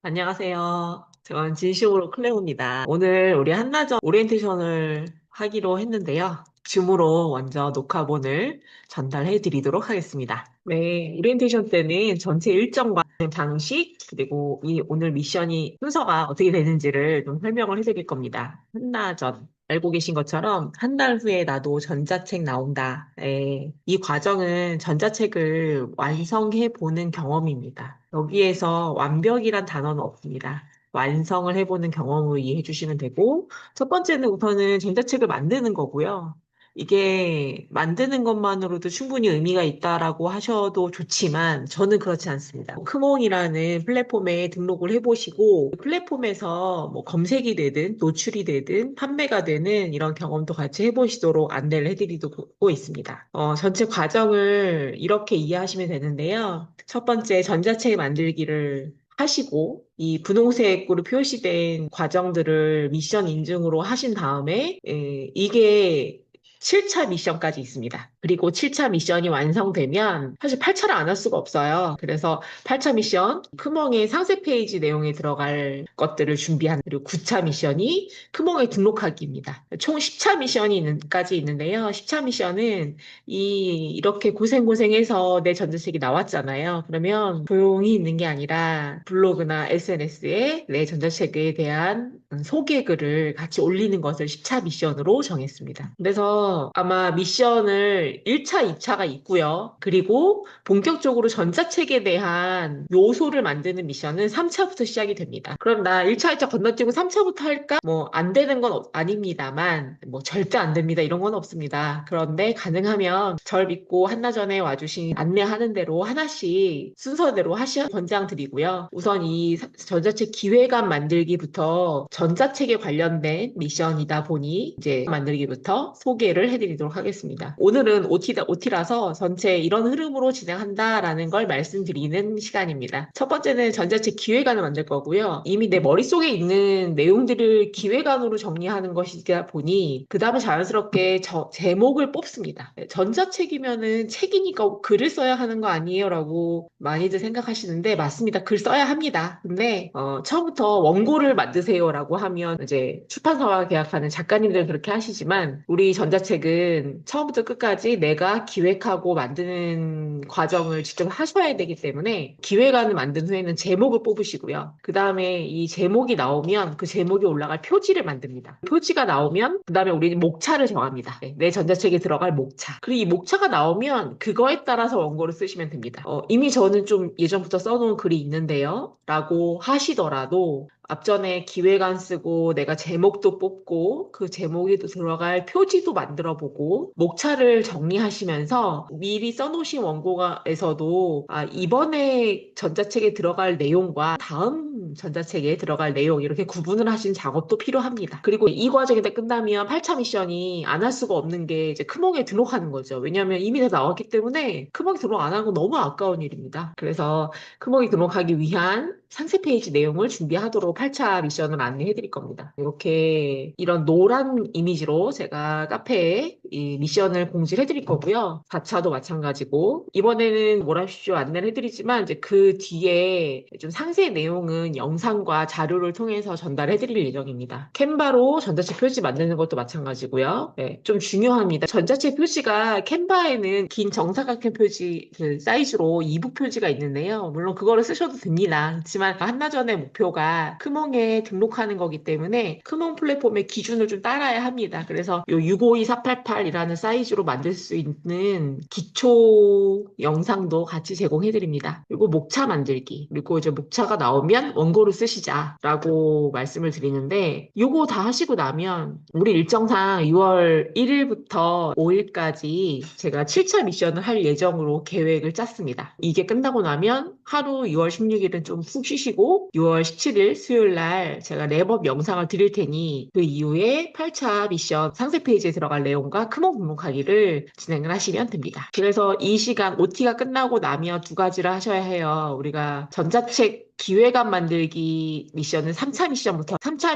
안녕하세요. 저는 진심으로 클레오입니다. 오늘 우리 한나전 오리엔테이션을 하기로 했는데요. 줌으로 먼저 녹화본을 전달해 드리도록 하겠습니다. 네, 오리엔테이션 때는 전체 일정과 방식, 그리고 오늘 미션이 순서가 어떻게 되는지를 좀 설명을 해 드릴 겁니다. 한나전. 알고 계신 것처럼 한 달 후에 나도 전자책 나온다. 예, 이 과정은 전자책을 완성해 보는 경험입니다. 여기에서 완벽이란 단어는 없습니다. 완성을 해보는 경험으로 이해해 주시면 되고, 첫 번째는 우선은 전자책을 만드는 거고요. 이게 만드는 것만으로도 충분히 의미가 있다라고 하셔도 좋지만 저는 그렇지 않습니다. 크몽이라는 플랫폼에 등록을 해보시고 플랫폼에서 뭐 검색이 되든 노출이 되든 판매가 되는 이런 경험도 같이 해보시도록 안내를 해드리고 있습니다. 전체 과정을 이렇게 이해하시면 되는데요. 첫 번째 전자책 만들기를 하시고 이 분홍색으로 표시된 과정들을 미션 인증으로 하신 다음에 이게 7차 미션까지 있습니다. 그리고 7차 미션이 완성되면 사실 8차를 안 할 수가 없어요. 그래서 8차 미션 크몽의 상세 페이지 내용에 들어갈 것들을 준비한 그리고 9차 미션이 크몽에 등록하기입니다. 총 10차 미션까지 있는데요. 10차 미션은 이렇게 고생고생해서 내 전자책이 나왔잖아요. 그러면 조용히 있는 게 아니라 블로그나 SNS에 내 전자책에 대한 소개글을 같이 올리는 것을 10차 미션으로 정했습니다. 그래서 아마 미션을 1차, 2차가 있고요. 그리고 본격적으로 전자책에 대한 요소를 만드는 미션은 3차부터 시작이 됩니다. 그럼 나 1차, 2차 건너뛰고 3차부터 할까? 뭐 안 되는 건 아닙니다만 뭐 절대 안 됩니다. 이런 건 없습니다. 그런데 가능하면 절 믿고 한나전에 와주신 안내하는 대로 하나씩 순서대로 하시 권장 드리고요. 우선 이 전자책 기획안 만들기부터 전자책에 관련된 미션이다 보니 이제 만들기부터 소개를 해드리도록 하겠습니다. 오늘은 OT라서 전체 이런 흐름으로 진행한다라는 걸 말씀드리는 시간입니다. 첫 번째는 전자책 기획안을 만들 거고요. 이미 내 머릿속에 있는 내용들을 기획안으로 정리하는 것이다 보니 그 다음에 자연스럽게 제목을 뽑습니다. 전자책이면은 책이니까 글을 써야 하는 거 아니에요? 라고 많이들 생각하시는데 맞습니다. 글 써야 합니다. 근데 처음부터 원고를 만드세요라고 하면 이제 출판사와 계약하는 작가님들은 그렇게 하시지만 우리 전자책은 처음부터 끝까지 내가 기획하고 만드는 과정을 직접 하셔야 되기 때문에 기획안을 만든 후에는 제목을 뽑으시고요. 그 다음에 이 제목이 나오면 그 제목이 올라갈 표지를 만듭니다. 표지가 나오면 그 다음에 우리는 목차를 정합니다. 네, 내 전자책에 들어갈 목차. 그리고 이 목차가 나오면 그거에 따라서 원고를 쓰시면 됩니다. 이미 저는 좀 예전부터 써놓은 글이 있는데요. 라고 하시더라도 앞전에 기획안 쓰고 내가 제목도 뽑고 그 제목에 들어갈 표지도 만들어 보고 목차를 정리하시면서 미리 써놓으신 원고에서도 이번에 전자책에 들어갈 내용과 다음 전자책에 들어갈 내용 이렇게 구분을 하신 작업도 필요합니다. 그리고 이 과정이 다 끝나면 8차 미션이 안 할 수가 없는 게 이제 크몽에 등록하는 거죠. 왜냐하면 이미 다 나왔기 때문에 크몽에 등록 안 하고 너무 아까운 일입니다. 그래서 크몽에 등록하기 위한 상세 페이지 내용을 준비하도록 8차 미션을 안내해 드릴 겁니다. 이렇게 이런 노란 이미지로 제가 카페에 이 미션을 공지를 해드릴 거고요. 4차도 마찬가지고 이번에는 뭐라십시오 안내를 해드리지만 이제 그 뒤에 좀 상세 내용은 영상과 자료를 통해서 전달해 드릴 예정입니다. 캔바로 전자책 표지 만드는 것도 마찬가지고요. 네, 좀 중요합니다. 전자책 표지가 캔바에는 긴 정사각형 표지 그 사이즈로 이북 표지가 있는데요. 물론 그거를 쓰셔도 됩니다. 그렇지만 한나전의 목표가 크몽에 등록하는 거기 때문에 크몽 플랫폼의 기준을 좀 따라야 합니다. 그래서 요 652488이라는 사이즈로 만들 수 있는 기초 영상도 같이 제공해 드립니다. 그리고 목차 만들기. 그리고 이제 목차가 나오면 원고를 쓰시자라고 말씀을 드리는데 요거 다 하시고 나면 우리 일정상 6월 1일부터 5일까지 제가 7차 미션을 할 예정으로 계획을 짰습니다. 이게 끝나고 나면 하루 6월 16일은 좀 푹 쉬시고 6월 17일 수요일 날 제가 랩업 영상을 드릴 테니 그 이후에 8차 미션 상세 페이지에 들어갈 내용과 크몽 등록하기를 진행을 하시면 됩니다. 그래서 이 시간 OT가 끝나고 나면 두 가지를 하셔야 해요. 우리가 전자책 기획안 만들기 미션은 3차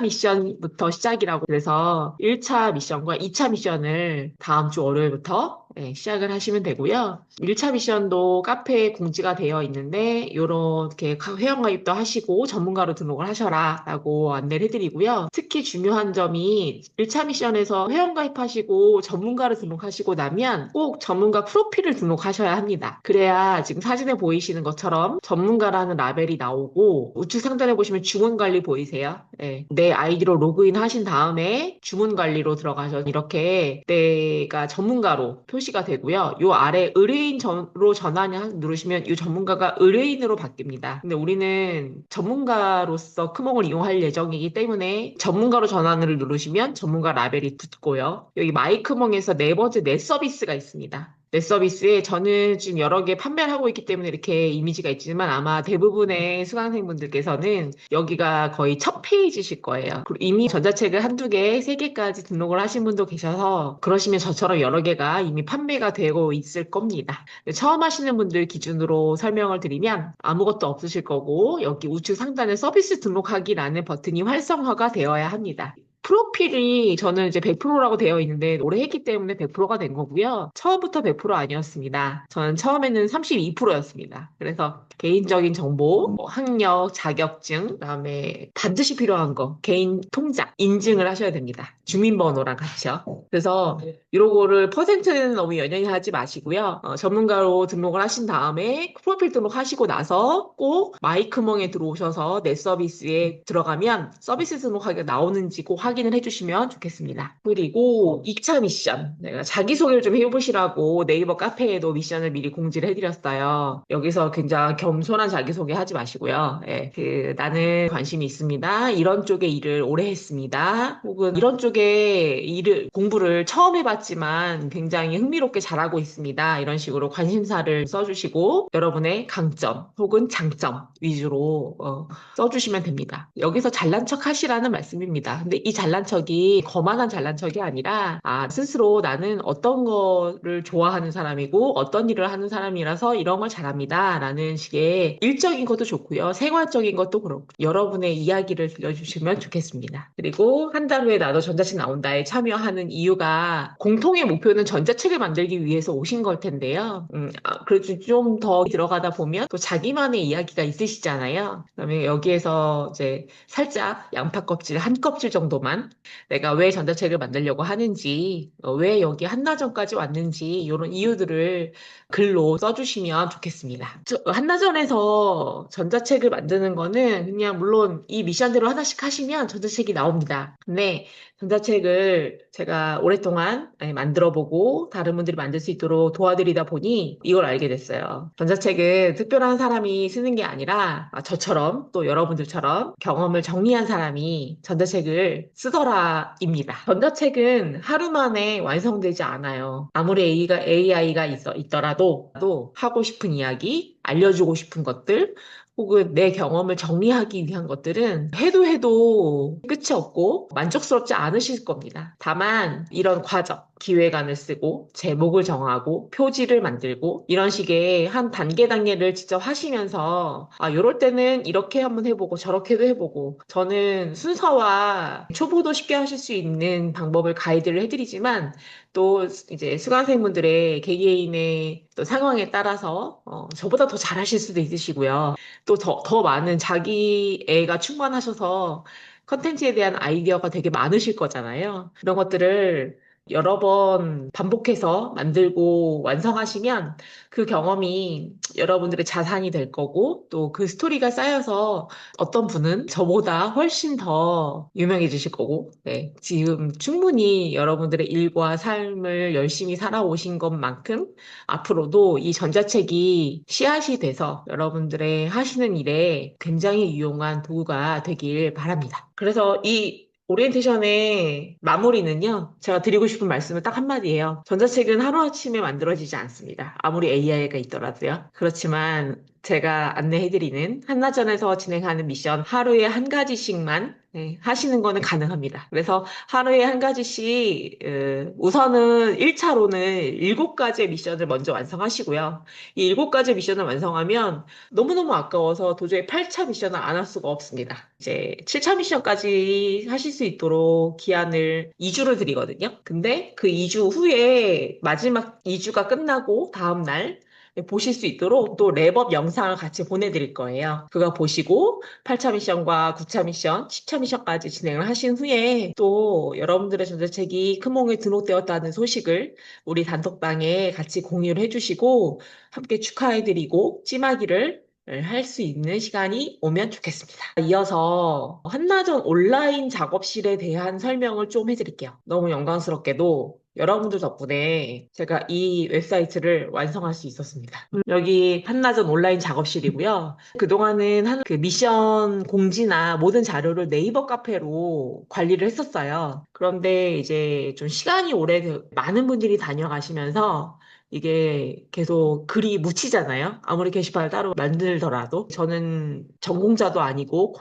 미션부터 시작이라고 그래서 1차 미션과 2차 미션을 다음 주 월요일부터 예, 시작을 하시면 되고요. 1차 미션도 카페에 공지가 되어 있는데 이렇게 회원가입도 하시고 전문가로 등록을 하셔라 라고 안내를 해드리고요. 특히 중요한 점이 1차 미션에서 회원가입하시고 전문가로 등록하시고 나면 꼭 전문가 프로필을 등록하셔야 합니다. 그래야 지금 사진에 보이시는 것처럼 전문가라는 라벨이 나오고 우측 상단에 보시면 주문 관리 보이세요? 네. 내 아이디로 로그인 하신 다음에 주문 관리로 들어가셔서 이렇게 내가 전문가로 표시가 되고요. 요 아래 의뢰인으로 전환을 누르시면 이 전문가가 의뢰인으로 바뀝니다. 근데 우리는 전문가로서 크몽을 이용할 예정이기 때문에 전문가로 전환을 누르시면 전문가 라벨이 붙고요. 여기 마이크몽에서 네 번째 내 서비스가 있습니다. 내 서비스에 저는 지금 여러 개 판매를 하고 있기 때문에 이렇게 이미지가 있지만 아마 대부분의 수강생분들께서는 여기가 거의 첫 페이지실 거예요. 그리고 이미 전자책을 한두 개, 세 개까지 등록을 하신 분도 계셔서 그러시면 저처럼 여러 개가 이미 판매가 되고 있을 겁니다. 처음 하시는 분들 기준으로 설명을 드리면 아무것도 없으실 거고 여기 우측 상단에 서비스 등록하기라는 버튼이 활성화가 되어야 합니다. 프로필이 저는 이제 100%라고 되어 있는데 오래 했기 때문에 100%가 된 거고요. 처음부터 100% 아니었습니다. 저는 처음에는 32%였습니다. 그래서 개인적인 정보, 뭐 학력, 자격증, 그다음에 반드시 필요한 거, 개인 통장 인증을 하셔야 됩니다. 주민번호랑 같이요. 그래서 이런 거를 퍼센트는 너무 연연히 하지 마시고요. 전문가로 등록을 하신 다음에 프로필 등록하시고 나서 꼭 마이크몽에 들어오셔서 내 서비스에 들어가면 서비스 등록하기가 나오는지 꼭 확인을 해주시면 좋겠습니다. 그리고 2차 미션. 내가 자기소개를 좀 해보시라고 네이버 카페에도 미션을 미리 공지를 해드렸어요. 여기서 굉장히 겸손한 자기소개 하지 마시고요. 예, 나는 관심이 있습니다. 이런 쪽에 일을 오래 했습니다. 혹은 이런 쪽에 공부를 처음 해봤지만 굉장히 흥미롭게 잘하고 있습니다. 이런 식으로 관심사를 써주시고 여러분의 강점 혹은 장점 위주로 써주시면 됩니다. 여기서 잘난 척 하시라는 말씀입니다. 근데 이 잘난 척이 거만한 잘난 척이 아니라 스스로 나는 어떤 거를 좋아하는 사람이고 어떤 일을 하는 사람이라서 이런 걸 잘합니다. 라는 식의 일적인 것도 좋고요. 생활적인 것도 그렇고 여러분의 이야기를 들려주시면 좋겠습니다. 그리고 한 달 후에 나도 전자책 나온다에 참여하는 이유가 공통의 목표는 전자책을 만들기 위해서 오신 걸 텐데요. 그래도 좀 더 들어가다 보면 또 자기만의 이야기가 있으시잖아요. 그러면 여기에서 이제 살짝 양파 껍질 한 껍질 정도만 내가 왜 전자책을 만들려고 하는지, 왜 여기 한나전까지 왔는지 이런 이유들을 글로 써주시면 좋겠습니다. 한나전에서 전자책을 만드는 거는 그냥 물론 이 미션대로 하나씩 하시면 전자책이 나옵니다. 근데 전자책을 제가 오랫동안 만들어보고 다른 분들이 만들 수 있도록 도와드리다 보니 이걸 알게 됐어요. 전자책은 특별한 사람이 쓰는 게 아니라 저처럼 또 여러분들처럼 경험을 정리한 사람이 전자책을 쓰더라입니다. 전자책은 하루 만에 완성되지 않아요. 아무리 AI가 있더라도 하고 싶은 이야기, 알려주고 싶은 것들, 혹은 내 경험을 정리하기 위한 것들은 해도 끝이 없고 만족스럽지 않으실 겁니다. 다만 이런 과정, 기획안을 쓰고 제목을 정하고 표지를 만들고 이런 식의 한 단계를 직접 하시면서 이럴 때는 이렇게 한번 해보고 저렇게도 해보고 저는 순서와 초보도 쉽게 하실 수 있는 방법을 가이드를 해드리지만 또 이제 수강생분들의 개개인의 또 상황에 따라서 저보다 더 잘하실 수도 있으시고요. 또 더 많은 자기 애가 충만하셔서 컨텐츠에 대한 아이디어가 되게 많으실 거잖아요. 그런 것들을 여러 번 반복해서 만들고 완성하시면 그 경험이 여러분들의 자산이 될 거고 또 그 스토리가 쌓여서 어떤 분은 저보다 훨씬 더 유명해지실 거고 네, 지금 충분히 여러분들의 일과 삶을 열심히 살아오신 것만큼 앞으로도 이 전자책이 씨앗이 돼서 여러분들의 하시는 일에 굉장히 유용한 도구가 되길 바랍니다. 그래서 이 오리엔테이션의 마무리는요, 제가 드리고 싶은 말씀은 딱 한마디예요. 전자책은 하루아침에 만들어지지 않습니다. 아무리 AI가 있더라도요. 그렇지만 제가 안내해드리는 한나전에서 진행하는 미션 하루에 한 가지씩만 하시는 거는 가능합니다. 그래서 하루에 한 가지씩 우선은 1차로는 7가지의 미션을 먼저 완성하시고요. 이 7가지 미션을 완성하면 너무너무 아까워서 도저히 8차 미션을 안 할 수가 없습니다. 이제 7차 미션까지 하실 수 있도록 기한을 2주를 드리거든요. 근데 그 2주 후에 마지막 2주가 끝나고 다음날 보실 수 있도록 또 랩업 영상을 같이 보내드릴 거예요. 그거 보시고 8차 미션과 9차 미션, 10차 미션까지 진행을 하신 후에 또 여러분들의 전자책이 크몽에 등록되었다는 소식을 우리 단톡방에 같이 공유를 해주시고 함께 축하해드리고 찜하기를 할 수 있는 시간이 오면 좋겠습니다. 이어서 한나전 온라인 작업실에 대한 설명을 좀 해드릴게요. 너무 영광스럽게도 여러분들 덕분에 제가 이 웹사이트를 완성할 수 있었습니다. 여기 한나전 온라인 작업실이고요. 그동안은 그 미션 공지나 모든 자료를 네이버 카페로 관리를 했었어요. 그런데 이제 좀 시간이 많은 분들이 다녀가시면서 이게 계속 글이 묻히잖아요. 아무리 게시판을 따로 만들더라도. 저는 전공자도 아니고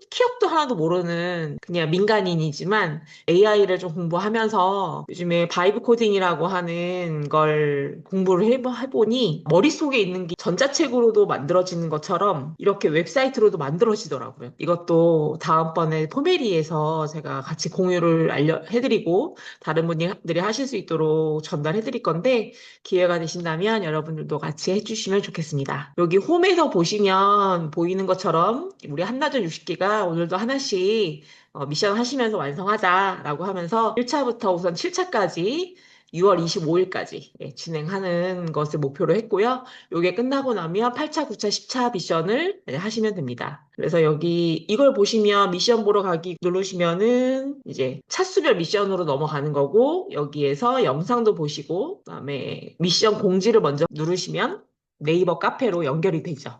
키역도 하나도 모르는 그냥 민간인이지만 AI를 좀 공부하면서 요즘에 바이브 코딩이라고 하는 걸 공부를 해보니 머릿속에 있는 게 전자책으로도 만들어지는 것처럼 이렇게 웹사이트로도 만들어지더라고요. 이것도 다음번에 포메리에서 제가 같이 공유를 해드리고 다른 분들이 하실 수 있도록 전달해드릴 건데 기회가 되신다면 여러분들도 같이 해주시면 좋겠습니다. 여기 홈에서 보시면 보이는 것처럼 우리 한나절 60기가 오늘도 하나씩 미션 하시면서 완성하자라고 하면서 1차부터 우선 7차까지 6월 25일까지 진행하는 것을 목표로 했고요. 이게 끝나고 나면 8차, 9차, 10차 미션을 하시면 됩니다. 그래서 여기 이걸 보시면 미션 보러 가기 누르시면은 이제 차수별 미션으로 넘어가는 거고 여기에서 영상도 보시고 그다음에 미션 공지를 먼저 누르시면 네이버 카페로 연결이 되죠.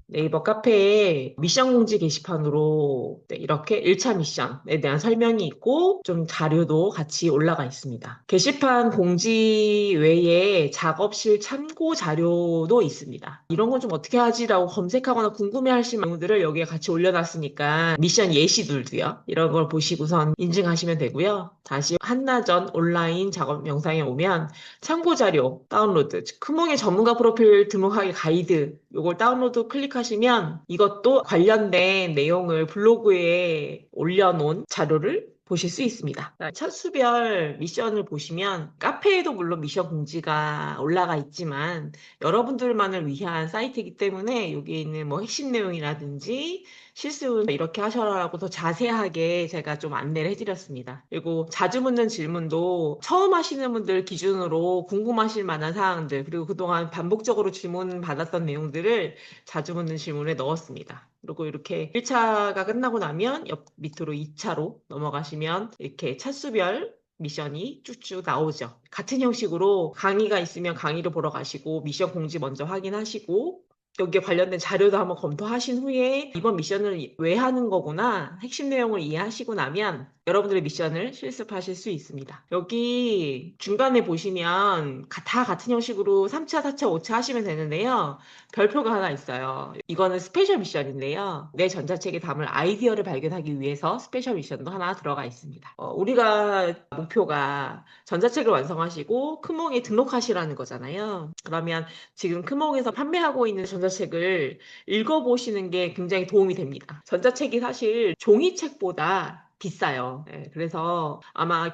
네이버 카페에 미션 공지 게시판으로 이렇게 1차 미션에 대한 설명이 있고 좀 자료도 같이 올라가 있습니다. 게시판 공지 외에 작업실 참고 자료도 있습니다. 이런 건 좀 어떻게 하지라고 검색하거나 궁금해하시는 분들을 여기에 같이 올려놨으니까 미션 예시들도요. 이런 걸 보시고선 인증하시면 되고요. 다시 한나전 온라인 작업 영상에 오면 참고 자료 다운로드, 즉 크몽의 전문가 프로필 등록하기 가이드 이걸 다운로드 클릭하시면 이것도 관련된 내용을 블로그에 올려놓은 자료를 보실 수 있습니다. 차수별 미션을 보시면 카페에도 물론 미션 공지가 올라가 있지만 여러분들만을 위한 사이트이기 때문에 여기에 있는 뭐 핵심 내용이라든지 실수 이렇게 하셔라라고 더 자세하게 제가 좀 안내를 해드렸습니다. 그리고 자주 묻는 질문도 처음 하시는 분들 기준으로 궁금하실 만한 사항들 그리고 그동안 반복적으로 질문 받았던 내용들을 자주 묻는 질문에 넣었습니다. 그리고 이렇게 1차가 끝나고 나면 옆 밑으로 2차로 넘어가시면 이렇게 차수별 미션이 쭉쭉 나오죠. 같은 형식으로 강의가 있으면 강의를 보러 가시고 미션 공지 먼저 확인하시고 여기에 관련된 자료도 한번 검토하신 후에 이번 미션을 왜 하는 거구나 핵심 내용을 이해하시고 나면 여러분들의 미션을 실습하실 수 있습니다. 여기 중간에 보시면 다 같은 형식으로 3차, 4차, 5차 하시면 되는데요. 별표가 하나 있어요. 이거는 스페셜 미션인데요. 내 전자책에 담을 아이디어를 발견하기 위해서 스페셜 미션도 하나 들어가 있습니다. 우리가 목표가 전자책을 완성하시고 크몽에 등록하시라는 거잖아요. 그러면 지금 크몽에서 판매하고 있는 전자책을 읽어보시는 게 굉장히 도움이 됩니다. 전자책이 사실 종이책보다 비싸요. 네, 그래서 아마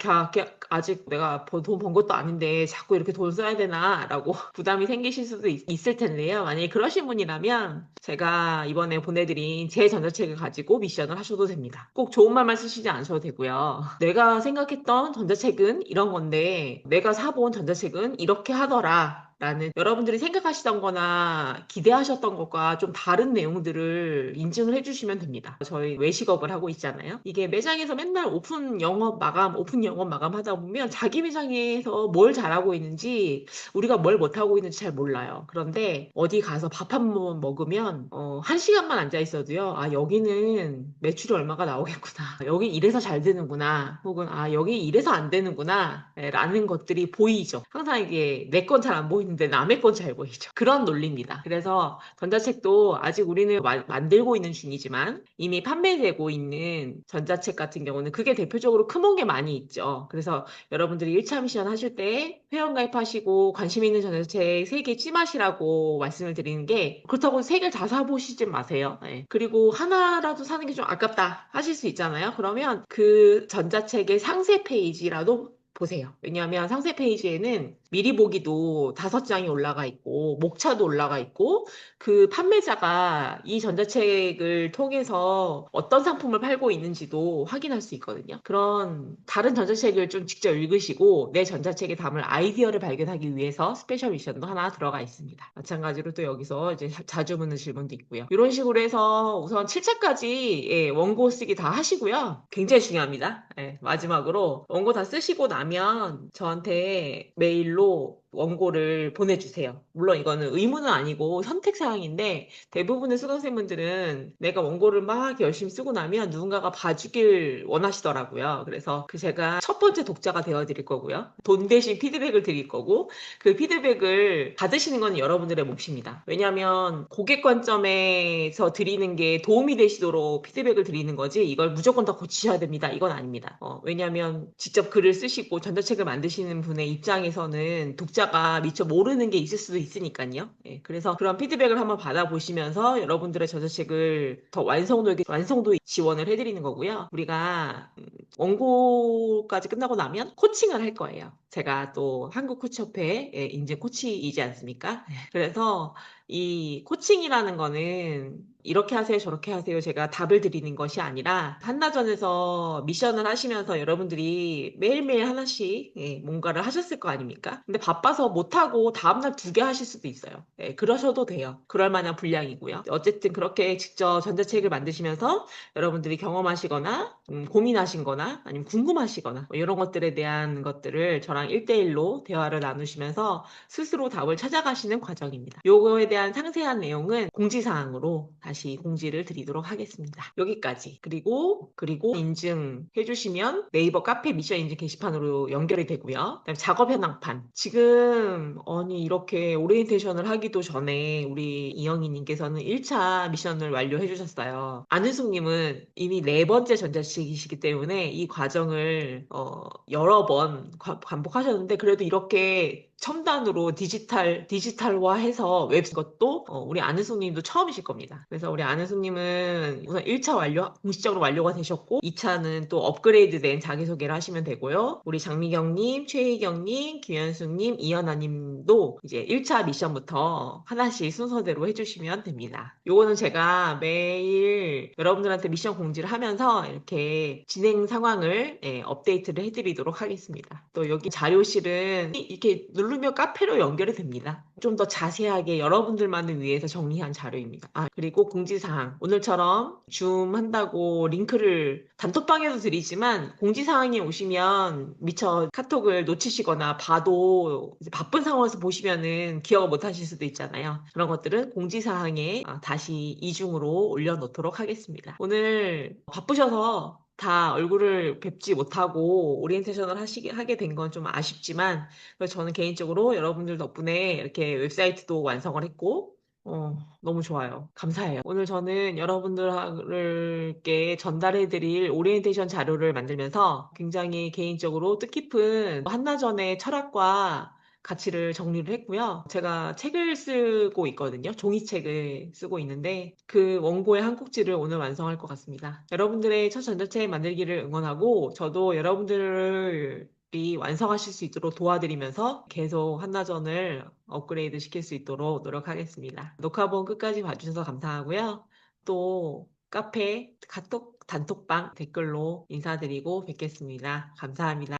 아직 내가 돈 번 것도 아닌데 자꾸 이렇게 돈 써야 되나 라고 부담이 생기실 수도 있을 텐데요. 만약에 그러신 분이라면 제가 이번에 보내드린 제 전자책을 가지고 미션을 하셔도 됩니다. 꼭 좋은 말만 쓰시지 않으셔도 되고요. 내가 생각했던 전자책은 이런 건데 내가 사본 전자책은 이렇게 하더라. 라는 여러분들이 생각하시던 거나 기대하셨던 것과 좀 다른 내용들을 인증을 해주시면 됩니다. 저희 외식업을 하고 있잖아요. 이게 매장에서 맨날 오픈 영업 마감 하다 보면 자기 매장에서 뭘 잘하고 있는지 우리가 뭘 못하고 있는지 잘 몰라요. 그런데 어디 가서 밥 한 번 먹으면 1시간만 앉아 있어도요. 아, 여기는 매출이 얼마가 나오겠구나. 여기 이래서 잘 되는구나. 혹은 아, 여기 이래서 안 되는구나. 라는 것들이 보이죠. 항상 이게 내 건 잘 안 보이는 근데 남의 건 잘 보이죠. 그런 논리입니다. 그래서 전자책도 아직 우리는 만들고 있는 중이지만 이미 판매되고 있는 전자책 같은 경우는 그게 대표적으로 크몬게 많이 있죠. 그래서 여러분들이 1차 미션 하실 때 회원가입하시고 관심 있는 전자책 3개 찜하시라고 말씀을 드리는 게 그렇다고 3개를 다 사보시지 마세요. 네. 그리고 하나라도 사는 게 좀 아깝다 하실 수 있잖아요. 그러면 그 전자책의 상세 페이지라도 보세요. 왜냐하면 상세 페이지에는 미리 보기도 5장이 올라가 있고 목차도 올라가 있고 그 판매자가 이 전자책을 통해서 어떤 상품을 팔고 있는지도 확인할 수 있거든요. 그런 다른 전자책을 좀 직접 읽으시고 내 전자책에 담을 아이디어를 발견하기 위해서 스페셜 미션도 하나 들어가 있습니다. 마찬가지로 또 여기서 이제 자주 묻는 질문도 있고요. 이런 식으로 해서 우선 7차까지 원고 쓰기 다 하시고요. 굉장히 중요합니다. 마지막으로 원고 다 쓰시고 나면 저한테 메일로 원고를 보내주세요. 물론 이거는 의무는 아니고 선택사항인데 대부분의 수강생분들은 내가 원고를 막 열심히 쓰고 나면 누군가가 봐주길 원하시더라고요. 그래서 제가 첫 번째 독자가 되어드릴 거고요. 돈 대신 피드백을 드릴 거고 그 피드백을 받으시는 건 여러분들의 몫입니다. 왜냐하면 고객 관점에서 드리는 게 도움이 되시도록 피드백을 드리는 거지 이걸 무조건 다 고치셔야 됩니다. 이건 아닙니다. 왜냐하면 직접 글을 쓰시고 전자책을 만드시는 분의 입장에서는 독자가 미처 모르는 게 있을 수도 있으니까요. 그래서 그런 피드백을 한번 받아보시면서 여러분들의 전자책을 더 완성도 지원을 해드리는 거고요. 우리가 원고까지 끝나고 나면 코칭을 할 거예요. 제가 또 한국코치협회 인증 코치이지 않습니까? 그래서 이 코칭이라는 거는 이렇게 하세요, 저렇게 하세요. 제가 답을 드리는 것이 아니라 한나전에서 미션을 하시면서 여러분들이 매일매일 하나씩 뭔가를 하셨을 거 아닙니까? 근데 바빠서 못하고 다음날 2개 하실 수도 있어요. 그러셔도 돼요. 그럴 만한 분량이고요. 어쨌든 그렇게 직접 전자책을 만드시면서 여러분들이 경험하시거나 고민하신 거나 아니면 궁금하시거나 뭐 이런 것들에 대한 것들을 저랑 1대1로 대화를 나누시면서 스스로 답을 찾아가시는 과정입니다. 요거에 대한 상세한 내용은 공지사항으로 다시 공지를 드리도록 하겠습니다. 여기까지. 그리고 인증해 주시면 네이버 카페 미션 인증 게시판으로 연결이 되고요. 그다음에 작업 현황판. 지금 이렇게 오리엔테이션을 하기도 전에 우리 이영희님께서는 1차 미션을 완료해 주셨어요. 안은숙님은 이미 4번째 전자책이시기 때문에 이 과정을 여러 번 반복하셨는데 그래도 이렇게 첨단으로 디지털화해서 웹 것도 우리 안은숙님도 처음이실 겁니다. 그래서 우리 안은숙님은 우선 1차 공식적으로 완료가 되셨고 2차는 또 업그레이드된 자기소개를 하시면 되고요. 우리 장미경님, 최희경님, 김현숙님, 이현아님도 이제 1차 미션부터 하나씩 순서대로 해주시면 됩니다. 요거는 제가 매일 여러분들한테 미션 공지를 하면서 이렇게 진행 상황을 업데이트를 해드리도록 하겠습니다. 또 여기 자료실은 이렇게 누르면 카페로 연결이 됩니다. 좀 더 자세하게 여러분들만을 위해서 정리한 자료입니다. 그리고 공지사항. 오늘처럼 줌 한다고 링크를 단톡방에도 드리지만 공지사항에 오시면 미처 카톡을 놓치시거나 봐도 이제 바쁜 상황에서 보시면은 기억을 못 하실 수도 있잖아요. 그런 것들은 공지사항에 다시 이중으로 올려놓도록 하겠습니다. 오늘 바쁘셔서 다 얼굴을 뵙지 못하고 오리엔테이션을 하게 된 건 좀 아쉽지만 저는 개인적으로 여러분들 덕분에 이렇게 웹사이트도 완성을 했고 너무 좋아요. 감사해요. 오늘 저는 여러분들께 전달해드릴 오리엔테이션 자료를 만들면서 굉장히 개인적으로 뜻깊은 한나전의 철학과 가치를 정리를 했고요. 제가 책을 쓰고 있거든요. 종이책을 쓰고 있는데 그 원고의 한 꼭지를 오늘 완성할 것 같습니다. 여러분들의 첫 전자책 만들기를 응원하고 저도 여러분들이 완성하실 수 있도록 도와드리면서 계속 한나전을 업그레이드 시킬 수 있도록 노력하겠습니다. 녹화본 끝까지 봐주셔서 감사하고요. 또 카페, 카톡, 단톡방 댓글로 인사드리고 뵙겠습니다. 감사합니다.